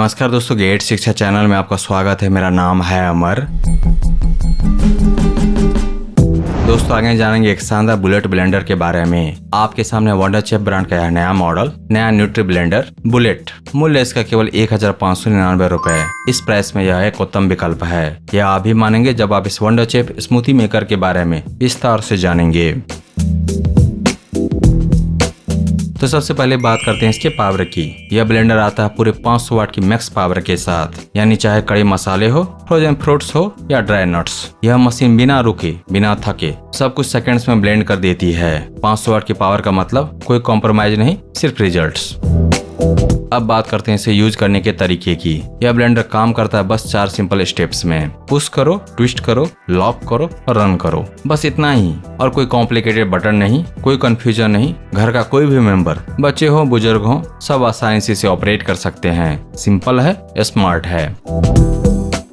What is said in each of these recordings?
नमस्कार दोस्तों, गेट शिक्षा चैनल में आपका स्वागत है। मेरा नाम है अमर। दोस्तों आगे जानेंगे एक शानदार बुलेट ब्लेंडर के बारे में। आपके सामने वंडर चेफ ब्रांड का यह नया मॉडल, नया न्यूट्री ब्लेंडर बुलेट। मूल्य इसका केवल 1599 रुपए। इस प्राइस में यह एक उत्तम विकल्प है। यह आप भी मानेंगे जब आप इस वंडर चेफ स्मूथी मेकर के बारे में विस्तार से जानेंगे। तो सबसे पहले बात करते हैं इसके पावर की। यह ब्लेंडर आता है पूरे 500 वाट की मैक्स पावर के साथ, यानी चाहे कड़े मसाले हो, फ्रोजन फ्रूट्स हो या ड्राई नट्स, यह मशीन बिना रुके बिना थके सब कुछ सेकंड्स में ब्लेंड कर देती है। 500 वाट की पावर का मतलब कोई कॉम्प्रोमाइज नहीं, सिर्फ रिजल्ट्स। अब बात करते हैं इसे यूज करने के तरीके की। यह ब्लेंडर काम करता है बस 4 सिंपल स्टेप्स में। पुश करो, ट्विस्ट करो, लॉक करो और रन करो, बस इतना ही। और कोई कॉम्प्लिकेटेड बटन नहीं, कोई कंफ्यूजन नहीं। घर का कोई भी मेंबर, बच्चे हो बुजुर्ग हो, सब आसानी से इसे ऑपरेट कर सकते हैं। सिंपल है, स्मार्ट है।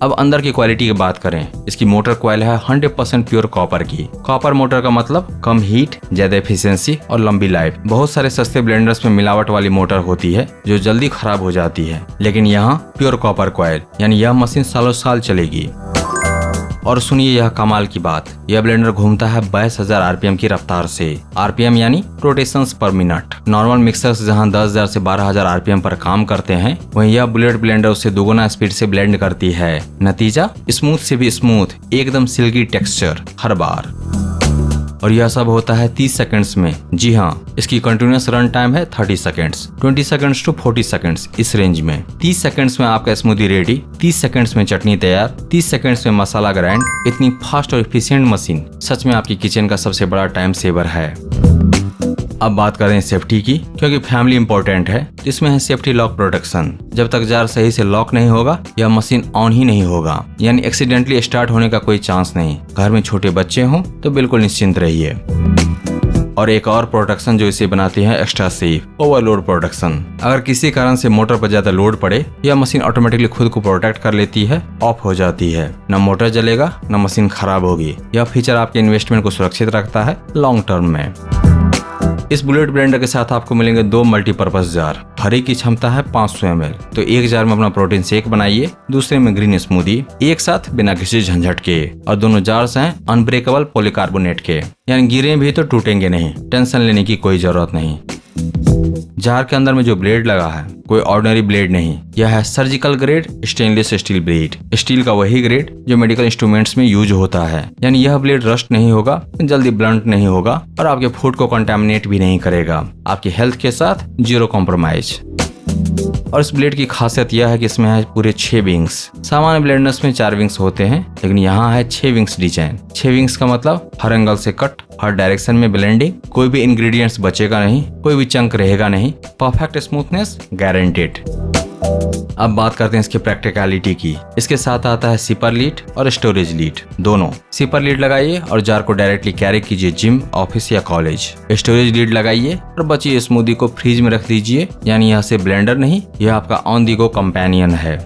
अब अंदर की क्वालिटी की बात करें। इसकी मोटर कॉइल है 100% प्योर कॉपर की। कॉपर मोटर का मतलब कम हीट, ज्यादा एफिशिएंसी और लंबी लाइफ। बहुत सारे सस्ते ब्लेंडर्स में मिलावट वाली मोटर होती है जो जल्दी खराब हो जाती है, लेकिन यहाँ प्योर कॉपर कॉइल, यानी यह मशीन सालों साल चलेगी। और सुनिए यह कमाल की बात, यह ब्लेंडर घूमता है 22,000 आरपीएम की रफ्तार से। आरपीएम यानी रोटेशंस पर मिनट। नॉर्मल मिक्सर्स जहां 10,000 से 12,000 आरपीएम पर काम करते हैं, वहीं यह बुलेट ब्लेंडर उससे दोगुना स्पीड से ब्लेंड करती है। नतीजा स्मूथ से भी स्मूथ, एकदम सिल्की टेक्सचर हर बार। और यह सब होता है 30 सेकंड्स में। जी हाँ, इसकी कंटिन्यूअस रन टाइम है 30 सेकंड्स, 20 सेकंड्स टू 40 सेकंड्स, इस रेंज में। 30 सेकंड्स में आपका स्मूदी रेडी, 30 सेकंड्स में चटनी तैयार, 30 सेकंड्स में मसाला ग्राइंड। इतनी फास्ट और एफिशिएंट मशीन सच में आपकी किचन का सबसे बड़ा टाइम सेवर है। अब बात करें सेफ्टी की, क्योंकि फैमिली इंपॉर्टेंट है। इसमें है सेफ्टी लॉक प्रोटेक्शन। जब तक जार सही से लॉक नहीं होगा, यह मशीन ऑन ही नहीं होगा, यानी एक्सीडेंटली स्टार्ट होने का कोई चांस नहीं। घर में छोटे बच्चे हों तो बिल्कुल निश्चिंत रहिए। और एक और प्रोटेक्शन जो इसे बनाती है एक्स्ट्रा सेफ, ओवरलोड प्रोटेक्शन। अगर किसी कारण से मोटर पर ज्यादा लोड पड़े, यह मशीन ऑटोमेटिकली खुद को प्रोटेक्ट कर लेती है, ऑफ हो जाती है। न मोटर जलेगा न मशीन खराब होगी। यह फीचर आपके इन्वेस्टमेंट को सुरक्षित रखता है लॉन्ग टर्म में। इस बुलेट ब्लेंडर के साथ आपको मिलेंगे 2 मल्टीपर्पज जार। हर एक की क्षमता है 500 ml। तो एक जार में अपना प्रोटीन शेक बनाइए, दूसरे में ग्रीन स्मूदी, एक साथ बिना किसी झंझट के। और दोनों जार्स हैं अनब्रेकेबल पॉलीकार्बोनेट के, यानी गिरे भी तो टूटेंगे नहीं, टेंशन लेने की कोई जरूरत नहीं। जार के अंदर में जो ब्लेड लगा है कोई ऑर्डिनरी ब्लेड नहीं, यह है surgical grade stainless steel blade. Steel का वही ग्रेड जो मेडिकल इंस्ट्रूमेंट्स में यूज होता है, यानी यह ब्लेड रस्ट नहीं होगा, जल्दी ब्लंट नहीं होगा और आपके फूड को कंटामिनेट भी नहीं करेगा। आपकी हेल्थ के साथ जीरो कॉम्प्रोमाइज। और इस ब्लेड की खासियत यह है कि इसमें है पूरे 6 विंग्स। सामान्य ब्लेंडर्स में 4 विंग्स होते हैं, लेकिन यहाँ है 6 विंग्स डिजाइन। 6 विंग्स का मतलब हर एंगल से कट, हर डायरेक्शन में ब्लेंडिंग, कोई भी इंग्रेडिएंट्स बचेगा नहीं, कोई भी चंक रहेगा नहीं, परफेक्ट स्मूथनेस गारंटेड। अब बात करते हैं इसकी प्रैक्टिकलिटी की। इसके साथ आता है सिपर लीड और स्टोरेज लीड दोनों। सिपर लीड लगाइए और जार को डायरेक्टली कैरी कीजिए जिम, ऑफिस या कॉलेज। स्टोरेज लीड लगाइए और बची स्मूदी को फ्रिज में रख दीजिए, यानी यह सिर्फ ब्लेंडर नहीं, यह आपका ऑन दी गो कंपेनियन है।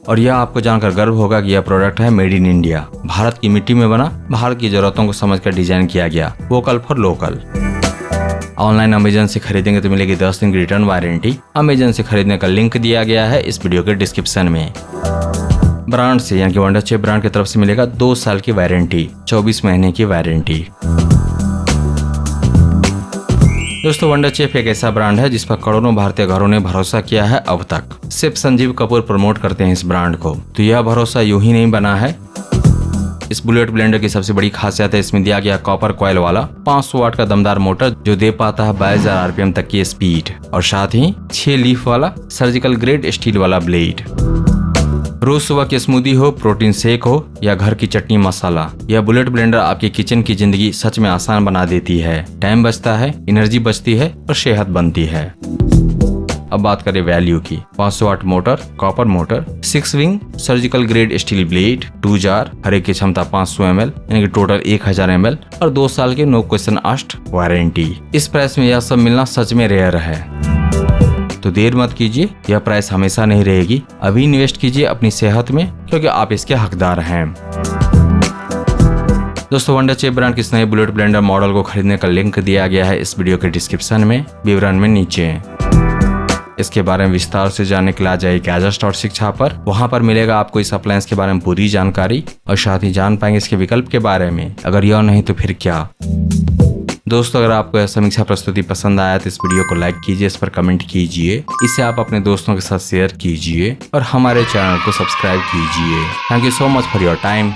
और यह आपको जानकर गर्व होगा कि यह प्रोडक्ट है मेड इन इंडिया। भारत की मिट्टी में बना, भारत की जरूरतों को समझकर डिजाइन किया गया, vocal for local. Online Amazon से खरीदेंगे तो मिलेगी 10 दिन की रिटर्न वारंटी। अमेजन से खरीदने का लिंक दिया गया है इस वीडियो के डिस्क्रिप्शन में। ब्रांड से यानी कि वंडर चेफ ब्रांड की तरफ से मिलेगा 2 साल की वारंटी, 24 महीने की वारंटी। दोस्तों वंडर चेफ एक ऐसा ब्रांड है जिस पर करोड़ों भारतीय घरों ने भरोसा किया है अब तक। सिर्फ संजीव कपूर प्रमोट करते हैं इस ब्रांड को, तो यह भरोसा यूं ही नहीं बना है। इस बुलेट ब्लेंडर की सबसे बड़ी खासियत है इसमें दिया गया कॉपर कॉइल वाला 500 वाट का दमदार मोटर, जो दे पाता है 22,000 आरपीएम तक की स्पीड। और साथ ही 6 लीफ वाला सर्जिकल ग्रेड स्टील वाला ब्लेड। रोज सुबह की स्मूदी हो, प्रोटीन शेक हो या घर की चटनी मसाला, यह बुलेट ब्लेंडर आपकी किचन की जिंदगी सच में आसान बना देती है। टाइम बचता है, एनर्जी बचती है और सेहत बनती है। अब बात करें वैल्यू की। 500 watt motor, copper motor, 6 wing, surgical grade steel blade, 2 jar, हर एक की क्षमता 500 ml, यानी कि टोटल 1000 ml और 2 साल के नो क्वेश्चन आस्क्ड वारंटी। इस प्राइस में यह सब मिलना सच में रेयर है, तो देर मत कीजिए। यह प्राइस हमेशा नहीं रहेगी। अभी इन्वेस्ट कीजिए अपनी सेहत में, क्योंकि आप इसके हकदार हैं। दोस्तों वंडर चेफ ब्रांड के इस नए बुलेट ब्लेंडर मॉडल को खरीदने का लिंक दिया गया है इस वीडियो के डिस्क्रिप्शन में, विवरण में नीचे। इसके बारे में विस्तार से जानने के लिए आ जाइए गैजेट्स शिक्षा पर। वहाँ पर मिलेगा आपको इस अप्लायंस के बारे में पूरी जानकारी और साथ ही जान पाएंगे इसके विकल्प के बारे में। अगर यह नहीं तो फिर क्या। दोस्तों, अगर आपको यह समीक्षा प्रस्तुति पसंद आया तो इस वीडियो को लाइक कीजिए, इस पर कमेंट कीजिए, इसे आप अपने दोस्तों के साथ शेयर कीजिए और हमारे चैनल को सब्सक्राइब कीजिए। Thank you so much for your time.